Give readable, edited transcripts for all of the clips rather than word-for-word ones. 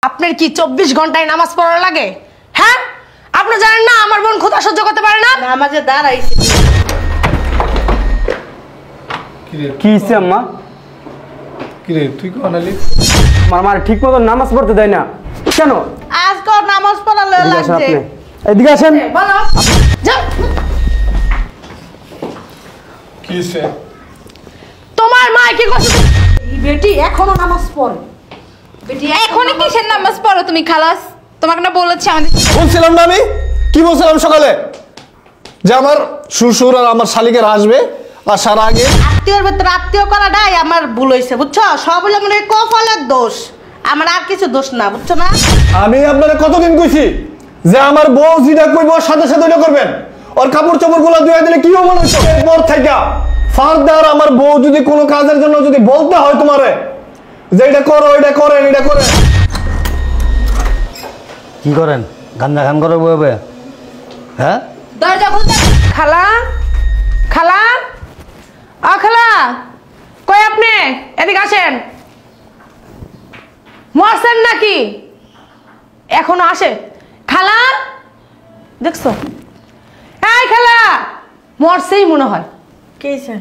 আপনার কি 24 ঘন্টায় নামাজ পড়া লাগে? হ্যাঁ, আপনি জানেন না আমার বোন ক্ষুধা সহ্য করতে পারে না? নামাজে দাঁড়াইছি। কি হইছে আম্মা? কি রে তুই কোন আলি? আমার ঠিক মতো নামাজ পড়তে দেয় না কেন? আজকে নামাজ পড়া লাগছে। এদিকে আসেন। বলো যাও। কি হইছে? তোমার মা কি করছে? এই বেটি এখনো নামাজ পড়ে। বেটি এখনই কিসের নামাজ পড়ো তুমি খালাস? তোমাকে না বলেছি আমাদের বলছিলাম না আমি? কি বলছিলাম সকালে? যে আমার শ্বশুর আর আমার শালিকে আসবে আসার আগে আত্মীয়র ভিতরে আত্মীয় করাটাই আমার ভুল হয়েছে, বুঝছো? সব হলো মনে হয় কপালের দোষ, আমার আর কিছু দোষ না, বুঝছো না? আমি আপনারা কতদিন কইছি যে আমার বউ যেটা কইব সাথে সাথে ওটা করবেন। ওর কাপড় চোপড় গুলো ধুয়ে দিলে কি মনে হচ্ছে? এরপর থেকে ফারদার আমার বউ যদি কোনো কাজের জন্য যদি বলতে হয় তোমারে যে এটা করো, এটা করেন, এটা করেন। কি করেন? গান্দা গান করো বয়ে? হ্যাঁ, দরজা খুলতে। খালা, খালা, ও খালা, কই আপনি? এদিকে আসেন। মরছেন নাকি? এখনো আসে? খালা, দেখছো? এই খালা, মরছেই মনে হয়। কে হইছে?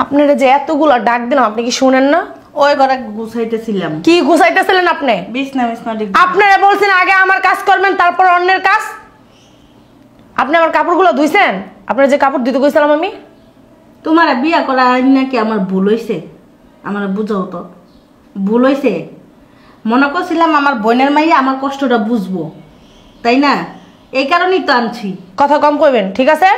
আপনারা যে এতগুলো ডাক দিলাম, আপনি কি শুনেন না? ওই ঘরে গুছাইতেছিলাম। কি গুছাইতেছিলেন আপনি? বিছনা ঠিক। আপনারা বলছেন আগে আমার কাজ করবেন তারপর অন্যের কাজ। আপনি আমার কাপড়গুলো ধুইছেন? আপনারা যে কাপড় দিতে কইছিলাম আমি? তোমার বিয়া করা নাকি আমার ভুল হয়েছে? আমার বুঝাও তো, ভুল হয়েছে? মনে করছিলাম আমার বোনের মাইয়া আমার কষ্টটা বুঝবো, তাই না? এই কারণেই তো আনছি। কথা কম কইবেন, ঠিক আছে?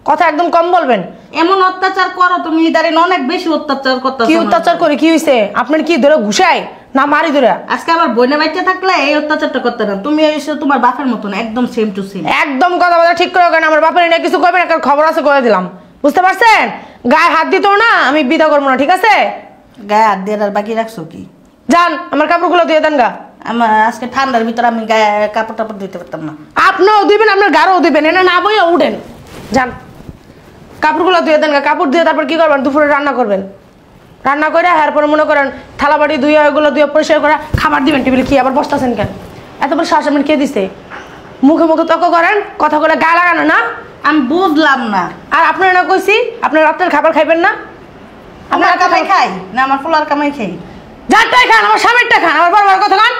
কথা একদম কম বলবেন। এমন অত্যাচার করো তুমি, ইদারিন অনেক বেশি অত্যাচার করতেছো। কি অত্যাচার করে কি হইছে? আপনার কি ধরে ঘুষাই না মারি ধরে? আজকে আমার বোনের বাচ্চা থাকলে এই অত্যাচারটা করতে না। তুমি এসে তোমার বাপের মতন একদম সেম টু সেম। একদম কথা বলা ঠিক করে কেন? আমার বাপের এনে কিছু করবেন, একটা খবর আছে করে দিলাম, বুঝতে পারছেন? গায়ে হাত দিত না, আমি বিদা করবো না, ঠিক আছে? গায়ে হাত দিয়ে আর বাকি রাখছো কি? যান, আমার কাপড়গুলো দিয়ে দেন গা। আমার আজকে ঠান্ডার ভিতরে আমি গায়ে কাপড় টাপড় দিতে পারতাম না। আপনিও দিবেন, আপনার গাড়ও দিবেন, এনে না বইয়া উঠেন। যান, কাপড়গুলো ধুয়ে দেন গা। কাপড় দিয়ে তারপর কি করবেন? দুপুরে রান্না করবেন। রান্না করে এরপরে মনে করেন থালা বাটি ধুয়ে ওইগুলো ধুয়ে পরিষ্কার করে খাবার দিবেন টেবিলে। কি আবার বসতেছেন কেন? এত বড় শ্বাস আপনার কে দিছে? মুখে মুখে তর্ক করেন, কথা বলে গা লাগানো না? আমি বুঝলাম না। আর আপনারা না কইছি আপনার রাতের খাবার খাইবেন না? আপনার কামাই খাই না আমার ফুলার কামাই খাই? যারটাই খান, আমার স্বামীরটা খান, আমার বারবার কথা খান।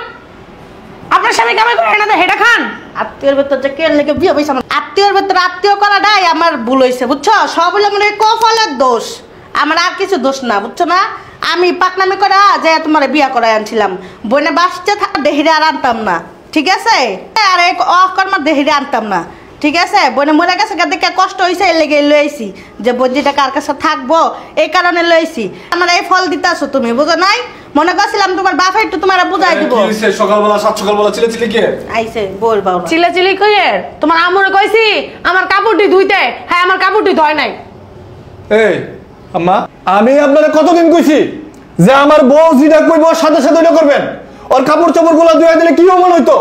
আপনার স্বামী কামাই করে না, হেটা খান। আত্মীয়র ভেতর যে কে লেগে বিয়ে হয়েছে, আত্মীয়র ভেতরে আত্মীয় করাটাই আমার ভুল হয়েছে, বুঝছো? সব হলো মনে হয় কপালের দোষ, আমার আর কিছু দোষ না, বুঝছো না? আমি পাকনামি করে যে তোমার বিয়া করে আনছিলাম, বোনে বাসতে থাকা দেহিরে আর আনতাম না, ঠিক আছে? আর এক অকর্মার দেহিরে আনতাম না, ঠিক আছে? বোনে মরে গেছে দেখে কষ্ট হয়েছে, এই লেগে লইছি যে বঞ্জিটা কার কাছে থাকবো, এই কারণে লইছি। আমার এই ফল দিতে আসো তুমি, বুঝো নাই? মনে করছিলাম তোমার বাপা একটু তোমার বুঝাই দিব। কি হইছে? সকালবেলা সকালবেলা চিল্লাচিল্লি কে? আইছে বউর বাবা। চিল্লাচিল্লি কইয়ের তোমার আম্মুরে কইছি আমার কাপড়টি ধুইতে। হ্যাঁ, আমার কাপড়টি ধয় নাই। এই আম্মা, আমি আপনারা কতদিন কইছি যে আমার বউ যেটা কইব সাথে সাথে ওটা করবেন। ওর কাপড় চোপড় গুলো ধুয়ে দিলে কি মনে হইতো?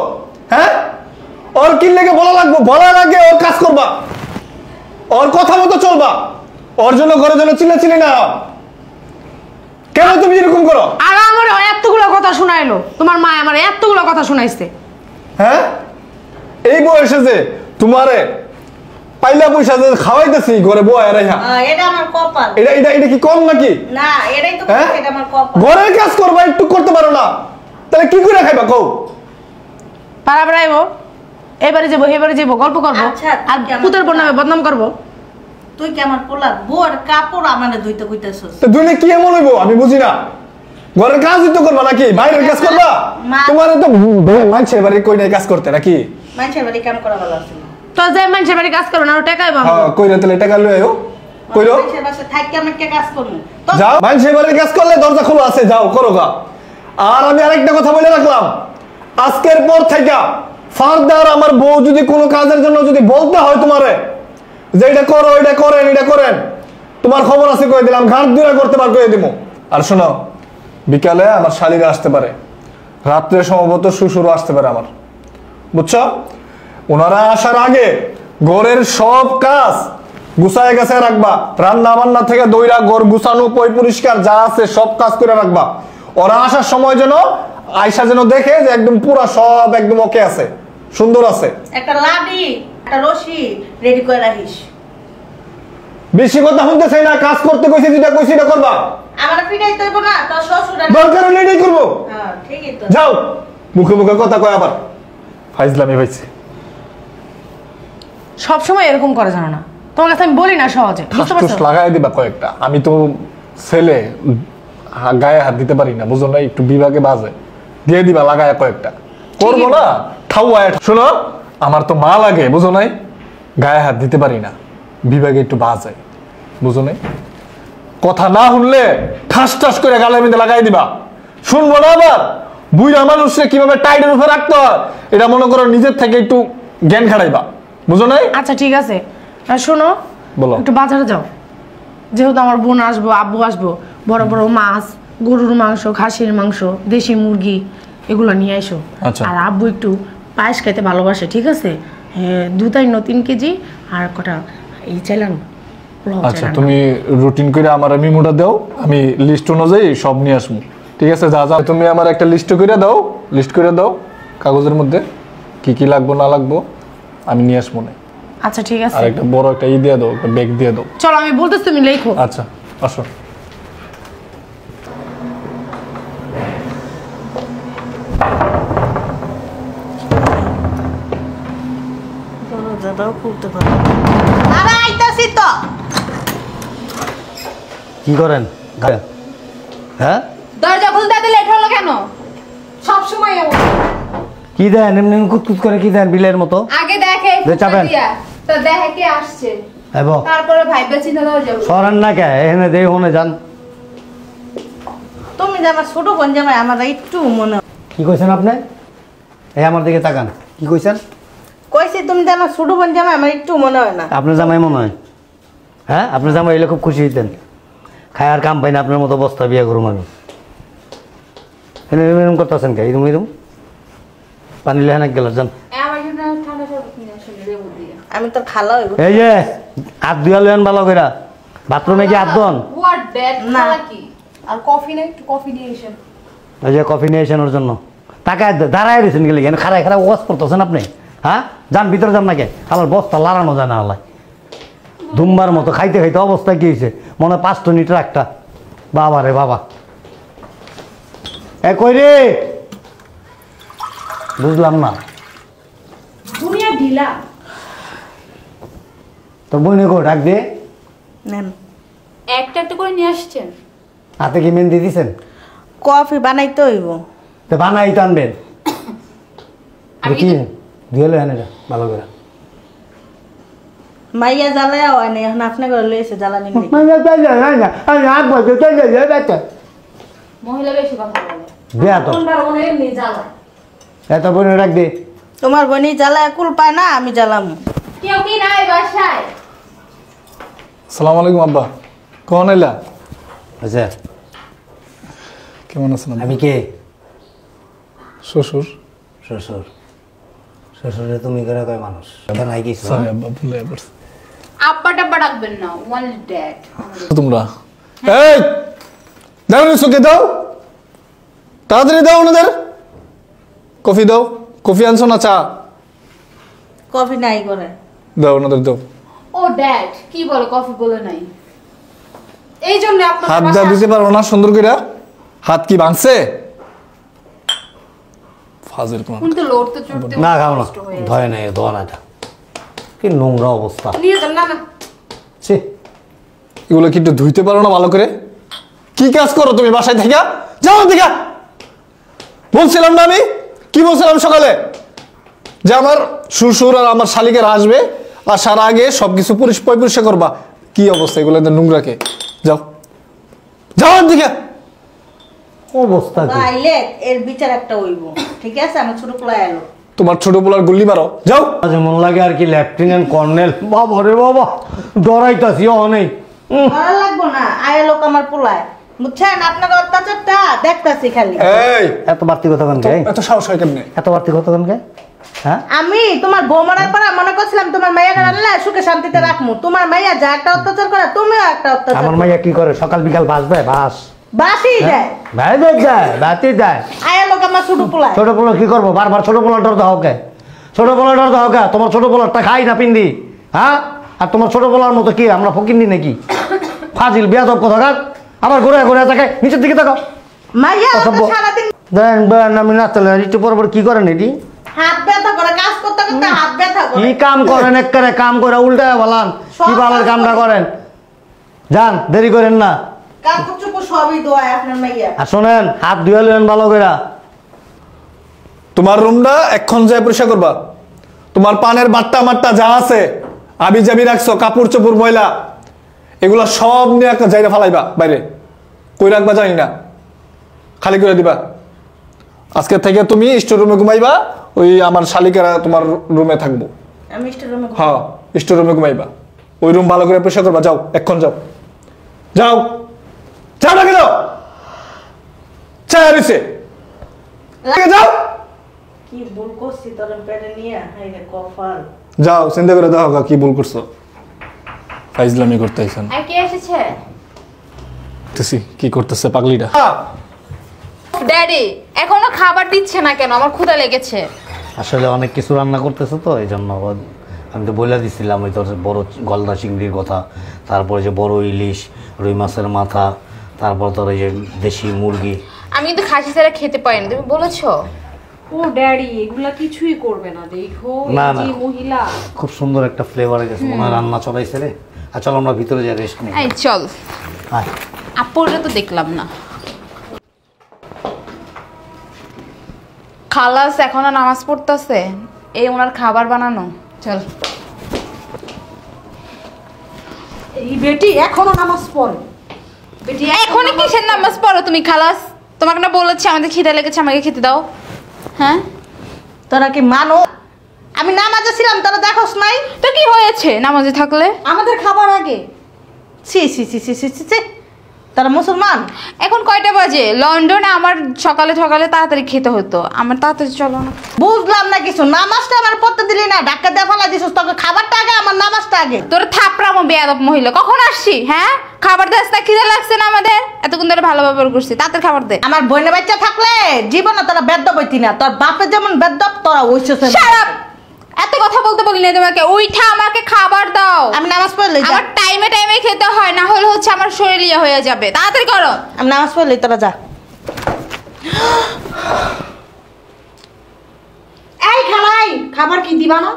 হ্যাঁ, ওর কি লেগে বলা লাগবো? বলার আগে ওর কাজ করবা, ওর কথা মতো চলবা, ওর জন্য ঘরের জন্য চিল্লাচিল্লি না। কেন তুমি এরকম করো? আর আমার এতগুলো কথা শোনাইলো, তোমার মা আমার এতগুলো কথা শোনাইছে। হ্যাঁ, এই বয়সে যে তোমারে পাইলা পয়সা যে খাওয়াইতেছি ঘরে বয় রাইহা, এটা আমার কপাল। এটা এটা এটা কি কম নাকি? না, এটাই তো হ্যাঁ? এটা আমার কপাল। ঘরের কাজ করবা, একটু করতে পারো না, তাহলে কি করে খাইবা কও? পাড়া বেড়াইবো, এবারে যাবো এবারে যাবো, গল্প করবো, আচ্ছা, আর পুতের বোন নামে বদনাম করবো। তুই কি আমার পোলার বউর কাপড় আমারে ধুইতে কইতাছস? তো দুইলে কি এমন হইব আমি বুঝি না। ঘরের কাজই তো করবা নাকি বাইরের কাজ করবা? তোমার তো মানছে বাড়ি কই নাই কাজ করতে নাকি? মানুষের বাড়ি কাম করা ভালো আছে। তো যে মানুষের বাড়ি কাজ করো না, টাকা পাবো। হ্যাঁ, কইরা তাহলে টাকা লই আইও। কইরো মানুষের বাসায় থাকি আমি কে কাজ করব? যাও, মানছে বাড়ির কাজ করলে দরজা খোলা আছে, যাও করো গা। আর আমি আরেকটা কথা বলে রাখলাম, আজকের পর থেকে ফারদার আমার বউ যদি কোনো কাজের জন্য যদি বলতে হয় তোমারে যে এটা করো, এটা করেন, এটা করেন, তোমার খবর আছে কই দিলাম, ঘাট দূরে করতে পার কই দিমু। আর শোনো, বিকালে আমার শালীরা আসতে পারে, রাত্রে সম্ভবত শ্বশুরও আসতে পারে আমার, বুঝছো? ওনারা আসার আগে ঘরের সব কাজ গুছায় গেছে রাখবা, রান্না বান্না থেকে দইরা ঘর গুছানো পয় পরিষ্কার যা আছে সব কাজ করে রাখবা। ওরা আসার সময় যেন আয়সা যেন দেখে যে একদম পুরা সব একদম ওকে আছে, সুন্দর আছে। একটা লাডি একটা রশি রেডি করে রাখিস। বেশি কথা শুনতে চাই না, কাজ করতে কইছি যেটা কইছি এটা করবা। আমার পিটাই তৈব না, তোর শ্বশুর দরকার হলে এটাই করবো। হ্যাঁ ঠিকই তো। যাও, মুখে মুখে কথা কয় আবার ফাইজলামি হয়েছে। সবসময় এরকম করে জানো না, তোমার কাছে আমি বলি না সহজে, বুঝতে ঠাস পারছো? লাগাই দিবা কয়েকটা। আমি তো ছেলে, গায়ে হাত দিতে পারি না, বুঝো না? একটু বিভাগে বাজে দিয়ে দিবা লাগায় কয়েকটা, করবো না ঠাউয়ায়। শোনো, আমার তো মা লাগে, বুঝো নাই? গায়ে হাত দিতে পারি না, বিভাগে একটু বাজে, বুঝো নাই? কথা না শুনলে ঠাস ঠাস করে গালের মধ্যে লাগাই দিবা। শুনবো না আবার বুইড়া মানুষে কিভাবে টাইটের উপরে রাখতে হয় এটা মনে করো নিজের থেকে একটু জ্ঞান খাড়াইবা, বুঝো নাই? আচ্ছা ঠিক আছে, আর শোনো, বলো। একটু বাজারে যাও, যেহেতু আমার বোন আসবো, আব্বু আসবো, বড় বড় মাছ, গরুর মাংস, খাসির মাংস, দেশি মুরগি এগুলো নিয়ে এসো। আচ্ছা। আর আব্বু একটু পায়েস খেতে ভালোবাসে, ঠিক আছে? 2-3 কেজি আর কটা এই চাইলাম। আচ্ছা, তুমি রুটিন করে আমার মেমোটা দাও, আমি লিস্ট অনুযায়ী সব নিয়ে আসবো, ঠিক আছে? যা যা তুমি আমার একটা লিস্ট করে দাও, লিস্ট করে দাও কাগজের মধ্যে কি কি লাগবো না লাগবো, আমি নিয়ে আসবো না। আচ্ছা ঠিক আছে, আর একটা বড় একটা দিয়ে দাও, একটা ব্যাগ দিয়ে দাও। চলো আমি বলতেছি, তুমি লেখো। আচ্ছা আসো। দরজাটাও খুলতে পারে। আরে আইতাছি তো। কি করেন? হ্যাঁ, দরজা খুলতে এত লেট হলো কেন? সব সময় এমন। কি দেন এমনি কুতকুত করে? কি দেন বিলের মতো? আগে দেখে দে চাপেন। তো দেখে কে আসছে, হ্যাঁ তারপরে ভাইবে চিন্তা দরজা খুলবে। সরেন না কে? এখানে দেই হনে যান। তুমি যে আমার ছোট বোন জামাই, আমার একটু মনে কি কইছেন আপনি? এই আমার দিকে তাকান। কি কইছেন? কইছি তুমি যে আমার ছোট বোন জামাই, আমার একটু মনে হয় না। আপনার জামাই মনে হয়? হ্যাঁ, আপনার জামাই এলে খুব খুশি হইতেন। খায় আর কাম পাই না, আপনার মতো বস্তা বিয়ে করুম আমি। এরকম করতেছেন কে? এরকম এরকম পানি লেহানা গেল যান। আমার জন্য ঠান্ডা শরবত নিয়ে আসলে লেবু দিয়ে। আমি তো খালা হইব। এই যে হাত ধুয়া লেন ভালো করে, বাথরুমে কি হাত ধোন? What that? না। কি আর কফি নেই? একটু কফি দিয়ে এসেন। ওই যে কফি নিয়ে এসেন ওর জন্য। টাকা দাঁড়ায় রয়েছেন গেলে কেন? খারায় খারাপ ওয়াজ করতেছেন আপনি? হ্যাঁ, যান ভিতরে যান নাকি? আমার বস্তা লাড়ানো যায় না আল্লাহ। ধুমবার মতো খাইতে খাইতে অবস্থা কি হয়েছে? মনে হয় 5 টন ইটের একটা। বাবা রে বাবা, এ কই রে? বুঝলাম না। দুনিয়া ঢিলা। তোর বইনে কো ডাক দে। নেন একটা একটা করে নিয়ে আসছেন। হাতে কি মেহেন্দি দিছেন? কফি বানাইতে হইব। তো বানাই তো আনবেন। আমি কি ধুয়ে লো এনে ভালো করে। মাইয়া জ্বালায় হয় না, এখন আপনি করে লইছে জ্বালানি নেই। মহিলা বেশি কথা বলে। দেয়া তো কোনটা ওনে এমনি জ্বালায়। এত বইনে ডাক দে। তোমার বোনই জ্বালায় কুল পায় না, আমি জ্বালাম। কেউ কি নাই বাসায়? আসসালামু আলাইকুম আব্বা, কখন এলা? আচ্ছা, কেমন আছেন আব্বা? আমি কে? শ্বশুর। শ্বশুর? শ্বশুরে তুমি করে কয় মানুষ বানাই কিছু? সরি আব্বা, ভুলে পড়ছি। আব্বা টাব্বা ডাকবেন না, ওয়ান ড্যাড। তোমরা এই দাঁড়ানো, চোখে দাও, তাড়াতাড়ি দাও ওনাদের কফি দাও। কফি আনছো না চা? কফি নাই করে। দাও ওনাদের দাও। ও ড্যাড কি বলে? কফি বলে নাই। এই জন্য আপনার হাত দা দিতে পারবো না সুন্দর করে? হাত কি ভাঙছে? ফাজিল কোন। কিন্তু লড়তে চড়তে না খাও না, কষ্ট হয়ে যায়। ধরে নাই ধোয়া না। এটা কি নোংরা অবস্থা। নিয়ে যান না। না ছি, এগুলো কি একটু ধুইতে পারো না ভালো করে? কি কাজ করো তুমি বাসায় থেকে? যাও থেকে। বলছিলাম না আমি, কি বলছিলাম সকালে, যে আমার শ্বশুর আর আমার শালিকের আসবে, আসার আগে সবকিছু পরিষ্কার করবা। কি অবস্থা এগুলো নোংরাকে? যাও যাও দিকে। অবস্থা কি? আইলে এর বিচার একটা হইব, ঠিক আছে? আমার ছোট পোলা এলো। তোমার ছোট পোলার গুল্লি মারো, যাও। যেমন লাগে আর কি, লেফটেন্যান্ট কর্নেল। বাবা রে বাবা, ডরাইতাছি অনেক। ভালো লাগবো না, আয় লোক আমার পোলায়, বুঝছেন? আপনার অত্যাচারটা দেখতাছি খালি। এই এত বাড়তি কথা কেন? এত সাহস হয় কেমনে? এত বাড়তি কথা কেন? হ্যাঁ, আমি তোমার বউ মারার পর মনে করছিলাম তোমার মাইয়াকে আনলে সুখে শান্তিতে রাখমু। তোমার মাইয়া যা একটা অত্যাচার করে, তুমিও একটা অত্যাচার আমার করো। মাইয়া কি করে? সকাল বিকাল বাস দেয়, বাস বাসি যায় ভাই যায় বাতি যায় আয়া লোক আমার ছোট পোলায় ছোট পোলা কি করবো বারবার ছোট পোলা ডর দাও কে ছোট পোলা ডর দাও কে তোমার ছোট পোলারটা খাই না পিন্দি হ্যাঁ আর তোমার ছোট পোলার মতো কি আমরা ফকিন্নি নাকি ফাজিল বিয়াদব কথা কাজ আবার ঘুরে ঘুরে তাকায় নিচের দিকে তাকাও মাইয়া অসভ্য। সারাদিন দেন বেন আমি নাচলে একটু পর পর কি করেন এটি হাত ব্যথা করে কাজ করতে করতে হাত ব্যথা করে কি কাম করেন একেবারে কাম করে উল্টায় বলান কি বালের কামটা করেন যান দেরি করেন না কাপড় চোপড় সবই দোয়ায় আপনার মাইয়া আর শোনেন হাত ধুয়ে নেন ভালো করে তোমার রুমটা এখন যায় পরিষ্কার করবা তোমার পানের বাট্টা মাট্টা যা আছে আবি জাবি রাখছো কাপড় চোপড় ময়লা এগুলা সব নিয়ে একটা জায়গা ফালাইবা বাইরে কই রাখবা জানি না খালি করে দিবা আজকে থেকে তুমি স্টোর রুমে ঘুমাইবা ওই আমার শালিকারা তোমার রুমে থাকবো আমি স্টোর রুমে হ্যাঁ স্টোর রুমে ঘুমাইবা ওই রুম ভালো করে পরিষ্কার করবা যাও এখন যাও যাও যাও নাকি যাও চায় রয়েছে যাও কি ভুল করছি তোর পেটে নিয়ে হাই রে কফাল যাও চিন্তা করে দেখো কি ভুল করছো ফাইজলামি করতে আইছেন আর কে এসেছে? কি করতেছে পাগলিটা ড্যাডি এখনো খাবার দিচ্ছে না কেন? আমার ক্ষুধা লেগেছে। আসলে অনেক কিছু রান্না করতেছে তো এই জন্য আমি তো বলে দিছিলাম ওই তোর বড় গলদা চিংড়ির কথা, তারপরে যে বড় ইলিশ, রুই মাছের মাথা, তারপর তোর এই যে দেশি মুরগি। আমি কিন্তু খাসি ছাড়া খেতে পারি না, তুমি বলেছো। ও ড্যাডি এগুলা কিছুই করবে না, দেখো না, এই যে না। মহিলা খুব সুন্দর একটা ফ্লেভার গেছে, মনে হয় রান্না চড়াইছে রে। আর চল আমরা ভিতরে যাই রেস্ট নিই। এই চল, আয়। আপুরে তো দেখলাম না। খালাস এখনো নামাজ পড়তেছে, এই ওনার খাবার বানানো। চল। এই বেটি এখনো নামাজ পড়ে। বেটি এখনই কিসের নামাজ পড়ো তুমি খালাস? তোমাকে না বলেছি আমাদের খিদে লেগেছে, আমাকে খেতে দাও। হ্যাঁ তোরা কি মানো? আমি নামাজে ছিলাম, তোরা দেখোস নাই? তো কি হয়েছে নামাজে থাকলে? আমাদের খাবার আগে। ছি ছি ছি ছি ছি ছি ছি। তারা মুসলমান? এখন কয়টা বাজে? লন্ডনে আমার সকালে সকালে তাড়াতাড়ি খেতে হতো, আমার তাড়াতাড়ি চলো না। বুঝলাম না কিছু। নামাজটা আমার পড়তে দিলি না, ধাক্কা দিয়ে ফেলা দিছিস। তোকে খাবারটা আগে, আমার নামাজটা আগে। তোর থাপড়ামো বেয়াদব মহিলা। কখন আসছি? হ্যাঁ খাবার দাস না, খিদে লাগছে না আমাদের? এতক্ষণ ধরে ভালো ব্যবহার করছি, তাড়াতাড়ি খাবার দে। আমার বোনের বাচ্চা থাকলে জীবনে তোরা বেদ্যপ হইতি না। তোর বাপের যেমন বেদ্যপ, তোরা ওইসব। Shut up! এত কথা বলতে বলি না তোমাকে। উইঠা আমাকে খাবার দাও। আমি নামাজ পড়লে আমার টাইমে টাইমে খেতে হয়, না হলে হচ্ছে আমার শরীর ইয়ে হয়ে যাবে। তাড়াতাড়ি করো। আমি নামাজ পড়লি, তোরা যা। এই খালাই খাবার কি দিবা না?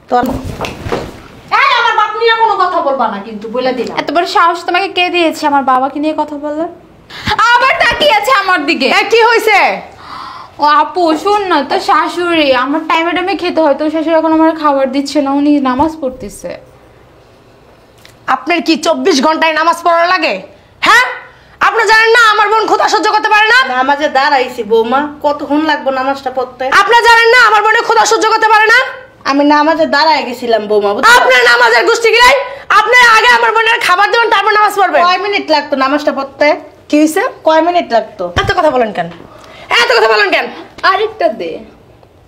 তোর এই আমার বাপ নিয়ে কোনো কথা বলবা না কিন্তু, বলে দিলাম। এত বড় সাহস তোমাকে কে দিয়েছে আমার বাবাকে নিয়ে কথা বললে? আবার তাকিয়ে আছে আমার দিকে। কি হয়েছে? ও আপু শোন না, তো শাশুড়ি আমার টাইমে টাইমে খেতে হয়, তো শাশুড়ি এখন আমার খাবার দিচ্ছে না, উনি নামাজ পড়তেছে। আপনার কি 24 ঘন্টায় নামাজ পড়া লাগে? হ্যাঁ, আপনি জানেন না আমার বোন ক্ষুধা সহ্য করতে পারে না? নামাজে দাঁড়াইছি বৌমা, কতক্ষণ লাগবে নামাজটা পড়তে? আপনি জানেন না আমার বোনে ক্ষুধা সহ্য করতে পারে না? আমি নামাজে দাঁড়ায় গেছিলাম বৌমা, বুঝছো? আপনার নামাজের গোষ্ঠী গিলাই। আপনি আগে আমার বোনের খাবার দেবেন, তারপর নামাজ পড়বেন। কয় মিনিট লাগতো নামাজটা পড়তে? কি হয়েছে? কয় মিনিট লাগতো? এত কথা বলেন কেন? এত কথা বলেন কেন? আরেকটা দে।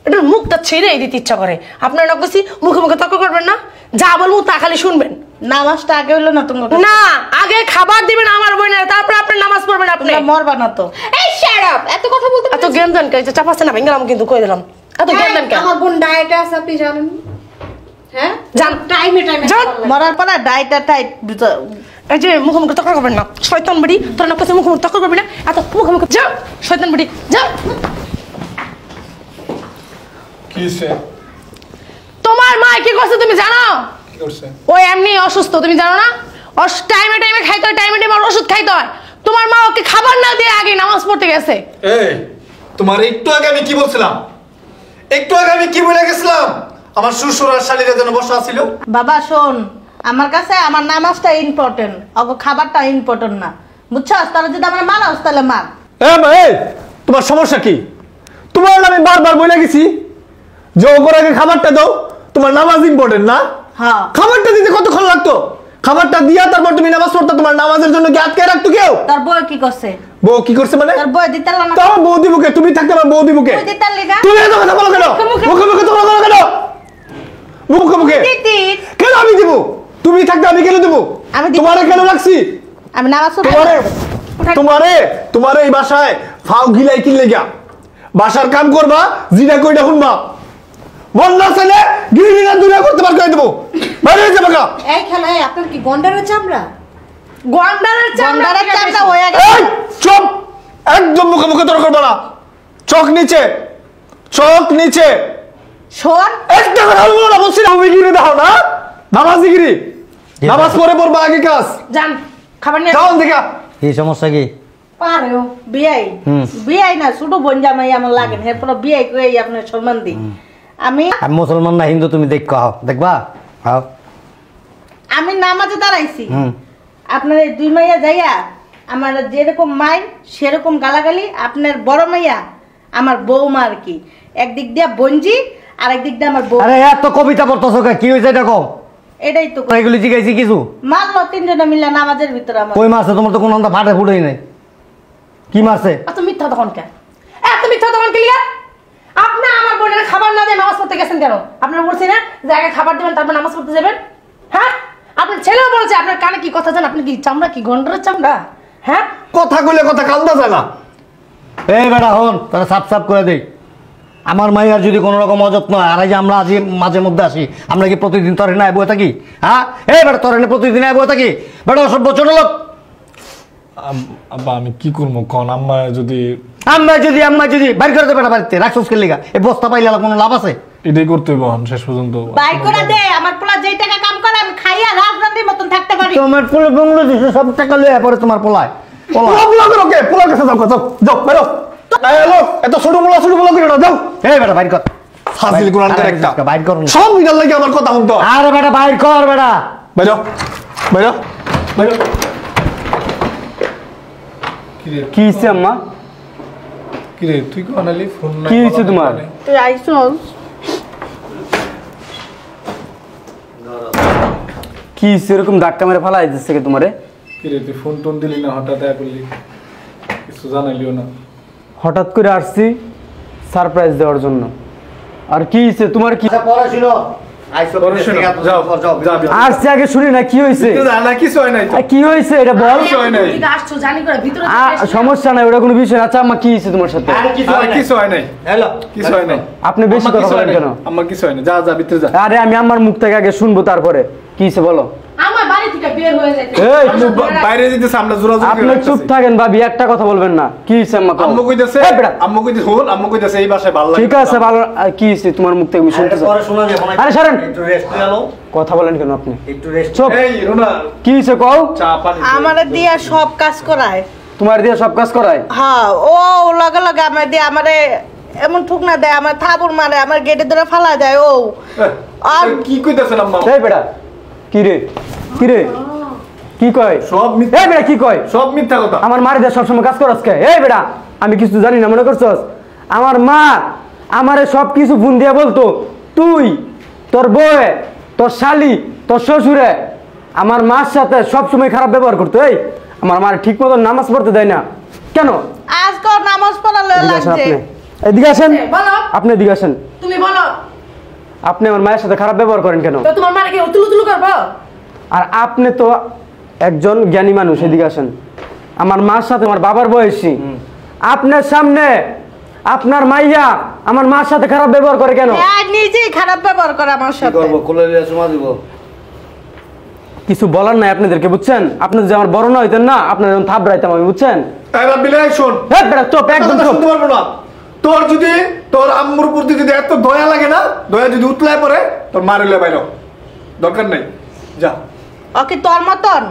এটা মুখটা ছেড়েই দিতে ইচ্ছা করে। আপনার নকশি মুখে মুখে তর্ক করবেন না, যা বলবো তা খালি শুনবেন। নামাজটা আগে হইলো না তোমার? না, আগে খাবার দিবেন আমার বোনের, তারপর আপনি নামাজ পড়বেন। আপনি মরবা না তো? এই শাট আপ! এত কথা বলতে এত জ্ঞান দেন কে? চাপাচ্ছে না ভেঙ্গেলাম কিন্তু, কই দিলাম। এত জ্ঞান দেন কেন? আমার বোন ডায়েটে আছে, আপনি জানেন? হ্যাঁ জান। টাইমে টাইমে যান। মরার পরে ডাইটা টাইট। এই যে মুখে মুখে তর্ক করবেন না, শয়তান বুড়ি। তোর নকশি মুখে মুখে তর্ক করবি না, এত মুখে মুখে যা, শয়তান বুড়ি যা। কি হইছে? তোমার মা কি করছে তুমি জানো? কি করছে? ও এমনি অসুস্থ, তুমি জানো না? টাইমে টাইমে খাইতে হয়, টাইমে টাইমে ওষুধ খাইতে হয়। তোমার মা ওকে খাবার না দিয়ে আগে নামাজ পড়তে গেছে। এই তোমার একটু আগে আমি কি বলছিলাম? একটু আগে আমি কি বলে গেছিলাম? আমার শ্বশুর আর শালীরা যেন বসা ছিল। বাবা শোন, আমার কাছে আমার নামাজটা ইম্পর্টেন্ট, অগো খাবারটা ইম্পর্টেন্ট না, বুঝছস? তাহলে যদি আমার মানাস তাহলে মান। এই তোমার সমস্যা কি? তোমার আমি বারবার বলে গেছি যে ওপর আগে খাবারটা দাও, তোমার নামাজ ইম্পর্টেন্ট না? হ্যাঁ। খাবারটা দিতে কতক্ষণ লাগতো? খাবারটা দিয়া তারপর তুমি নামাজ পড়তে, তোমার নামাজের জন্য কি আটকে রাখতো কেউ? তোর বউ কি করছে? বউ কি করছে মানে? তোর বউ দিতে না? তাও বউ দিবকে, তুমি থাকতে আমার বউ দিবকে। তুই দিতে লিগা? তুমি এত কথা বলো কেন? মুখে মুখে তো বলো কেন? মুখে মুখে দিতি। কেন আমি দিব? তুমি থাকতে আমি কেন দেবো? আমি দিব। তোমারে কেন রাখছি? আমি নামাজ পড়বো। তোমারে তোমারে এই বাসায় ফাও গিলাই কিনলে গা বাসার কাম করবা জিরা কইটা শুনবা মন না ছেলে গিরিনা দুরা করতে পার করে দেবো বাইরে হয়ে যাবে গা এই খেলা আপনার কি গন্ডারের চামড়া? গন্ডারের গন্ডারের চামড়া চামড়া হয়ে এই গেছে। চুপ একদম মুখে মুখে তর্ক করবা না চোখ নিচে শোন, একটা কথা বলবো না বলছি না তুমি গিরি দাও না নামাজি গিরি নামাজ পড়ে পড়বা আগে কাজ যান খাবার নিয়ে যাও দেখা এই সমস্যা কি? পারেও বিয়াই বিয়াই না ছোট বোন জামাই আমার লাগেন এরপর বিয়াই করে আপনার সম্মান দিই। আমি আমি মুসলমান না হিন্দু, তুমি দেখো আও দেখবা আও। আমি নামাজে দাঁড়াইছি, হুম। আপনার এই দুই মাইয়া যাইয়া আমার যেরকম মাই সেরকম গালাগালি, আপনার বড় মাইয়া আমার বৌমা আর কি, একদিক দিয়া বঞ্জি আর একদিক দিয়ে আমার বউ। আরে এত কবিতা পড়তেছো কে? কি হয়েছে এটা কও? এটাই তো এগুলি জিগাইছি কিছু? মারলো তিনজনে মিলে নামাজের ভিতরে আমার। কই মারছে? তোমার তো কোনো অন্ত ফাটে ফুটেই নাই। কি মারছে? এত মিথ্যা তখন কেন? এত মিথ্যা তখন ক্লিয়ার? আপনি আমার বোনের খাবার না দিয়ে নামাজ পড়তে গেছেন কেন? আপনার বলছি না যে আগে খাবার দিবেন তারপর নামাজ পড়তে যাবেন? হ্যাঁ, আপনার ছেলেও বলছে আপনার কানে কি কথা জান? আপনি কি চামড়া কি গন্ডারের চামড়া? হ্যাঁ, কথা কইলে কথা কান্দা যায় না এই বেটা হন, তারা সাপ সাপ করে দেই। আমার মাইয়ার যদি কোনো রকম অযত্ন হয়, আর এই যে আমরা আজ মাঝে মধ্যে আসি, আমরা কি প্রতিদিন তরে না বয়ে থাকি? হ্যাঁ, এই বেটা তরে না প্রতিদিন বয়ে থাকি? বেটা অসভ্য ছোট লোক। আব্বা আমি কি করবো কোন আম্মা যদি আম্মা যদি বাইর করে দেবে না বাড়িতে, রাখছস কে লিগা? এই বস্তা পাইলে কোনো লাভ আছে? এটাই করতে হইব শেষ পর্যন্ত বাই করে দে, আমার পোলা যেই টাকা কাম করে আমি খাইয়া রাজধানীর মতন থাকতে পারি। তোমার পোলা বংলো দিছে, সব টাকা লইয়া পরে তোমার পোলায় পোলা। পোলা করো কে পোলা কাছে যাও যাও যাও বাইরো হ্যালো এত ছোট পোলা করে না যাও এই বেটা বাইর কর, ফাজিল কোরআন করে একটা বাইর কর না। সব মিটার লাগে আমার কথা শুনতো আরে বেটা বাইর কর বেটা। বাইরো বাইরো বাইরো কি হয়েছে আম্মা? কিরে তুই কোন আলি ফোন না কি হয়েছে তোমার? তুই আইসোস কি হয়েছে? এরকম ধাক্কা মেরে ফেলা দিচ্ছে কে তোমারে? কিরে তুই ফোন টোন দিলি না, হঠাৎ আয়া করলি, কিছু জানাইলিও না। হঠাৎ করে আসছি সারপ্রাইজ দেওয়ার জন্য। আর কি হয়েছে তোমার? কি পড়াশুনো আসছে আগে শুনি না কি হয়েছে? না কিছু হয় নাই তো। কি হয়েছে এটা বল। কিছু হয় নাই। এদিকে আসছো জানি করে ভিতরে সমস্যা নাই, ওটা কোনো বিষয় না। আচ্ছা আম্মা কি হয়েছে তোমার সাথে? কিছু হয় নাই। কিছু হয় নাই। আপনি বেশি কথা বলেন কেন? আমার কিছু হয় না, যা যা ভিতরে যা। আরে আমি আমার মুখ থেকে আগে শুনবো তারপরে কি হয়েছে বলো। আমার বাড়ি থেকে বের হয়ে যাইতে এই, বাইরে যেতেছে, আমরা জোরাজোরি করে আপনি চুপ রাখতেছি। থাকেন ভাবি, একটা কথা বলবেন না। কি হয়েছে আম্মা? কও। আম্মু কইতেছে, এই বেটা, আম্মু কইতেছে শোন, আম্মু কইতেছে এই বাসায় ভালো লাগে। ঠিক আছে ভালো। আর কি হয়েছে তোমার মুখ থেকে? আমি শুনতে চাই। পরে শোনা যাবে না। আরে সরেন, একটু রেস্ট নাও, কথা বলেন কেন আপনি? একটু রেস্ট। চুপ। এই রুনা কি হয়েছে কও? চা পানি দে। আমার দিয়া সব কাজ করায়। তোমার দিয়ে সব কাজ করায়? হ্যাঁ, ও লগে লগে আমার দিয়ে আমারে এমন ঠুকনা দেয়, আমার থাবুর মারে, আমার গেটে ধরে ফালা দেয় ও। আর কি কইতেছেন আম্মা? এই বেটা, কি রে কি রে কি কয়? সব মিথ্যা, এই বেটা কি কয়? সব মিথ্যা কথা। আমার মার দিয়ে সবসময় কাজ করছ কে? এই বেটা আমি কিছু জানি না মনে করছস? আমার মা আমারে সব কিছু ফোন দিয়ে বলতো, তুই তোর বউ তোর শালি তোর শ্বশুরে আমার মার সাথে সবসময় খারাপ ব্যবহার করতো। এই আমার মার ঠিক মতো নামাজ পড়তে দেয় না কেন? আজকে ওর নামাজ পড়ালে এদিকে আসেন লাগছে। আপনি, এদিকে আসেন। বলো। আপনি এদিকে আসেন। তুমি বলো আপনি আমার মায়ের সাথে খারাপ ব্যবহার করেন কেন? তো তোমার মানে কি তুলু করবো? আর আপনি তো একজন জ্ঞানী মানুষ, এদিকে আসেন। আমার মার সাথে আমার বাবার বয়সী, আপনার সামনে আপনার মাইয়া আমার মার সাথে খারাপ ব্যবহার করে কেন? হ্যাঁ, নিজেই খারাপ ব্যবহার করে আমার কি সাথে। করব? কোলে লিয়ে সমা দিব। কিছু বলার নাই আপনাদেরকে, বুঝছেন? আপনার যে আমার বড় না হইতেন না, আপনার যখন থাপড়াইতাম আমি, বুঝছেন? এই রাব্বিলাই শোন, এই বেটা চুপ, একদম কথা চুপ। শুনতে পারবো না। তোর যদি তোর আম্মুর প্রতি যদি এত দয়া লাগে না, দয়া যদি উতলায় পড়ে, তোর মারিলে বাইরো, দরকার নাই, যা। ওকে তোর মতন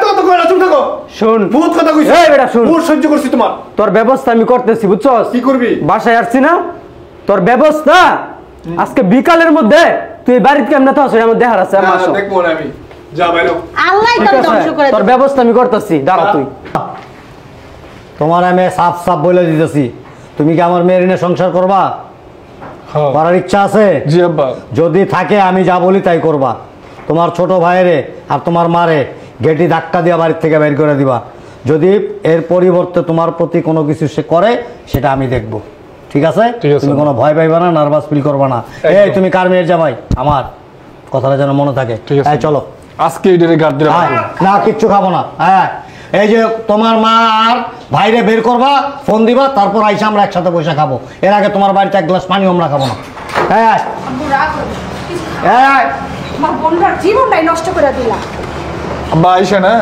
তো তো কই না, চুপ থাকো। শুন, বহুত কথা কইছিস। এই বেটা শুন। বহুত সহ্য করছি তোমার। তোর ব্যবস্থা আমি করতেছি, বুঝছস? কি করবি? বাসায় আসছি না, তোর ব্যবস্থা আজকে বিকালের মধ্যে তুই বাড়িতে কেমন তো আসলে আমার দেখার আছে। আমার আসো। দেখবো না আমি, যা বাইরো। আল্লাহ ঠিক তোর আছে, ধ্বংস করে তোর দেবে। ব্যবস্থা আমি করতেছি, দাঁড়া তুই। তোমার আমি সাফ সাফ বলে দিতেছি, তুমি কি আমার মেয়ের নিয়ে সংসার করবা? হ্যাঁ করার ইচ্ছা আছে? জি আব্বা। যদি থাকে আমি যা বলি তাই করবা। তোমার ছোট ভাইরে আর তোমার মারে গেটি ধাক্কা দিয়া বাড়ির থেকে বের করে দিবা। যদি এর পরিবর্তে তোমার প্রতি কোনো কিছু সে করে, সেটা আমি দেখব। ঠিক আছে? ঠিক আছে। তুমি কোনো ভয় পাইবা না, নার্ভাস ফিল করবা না। এই তুমি কার মেয়ের জামাই? আমার কথাটা যেন মনে থাকে। ঠিক আছে। এই চলো। আজকে এটারে গার্ড দিলাম। আয়, না কিচ্ছু খাবো না। হ্যাঁ, এই যে তোমার মা আর ভাইরে বের করবা, ফোন দিবা, তারপর আইসা আমরা একসাথে বসে খাবো। এর আগে তোমার বাড়িতে এক গ্লাস পানিও আমরা খাবো না। হ্যাঁ আমার বোনটার জীবনটাই নষ্ট করে দিলা। আব্বা আইসা না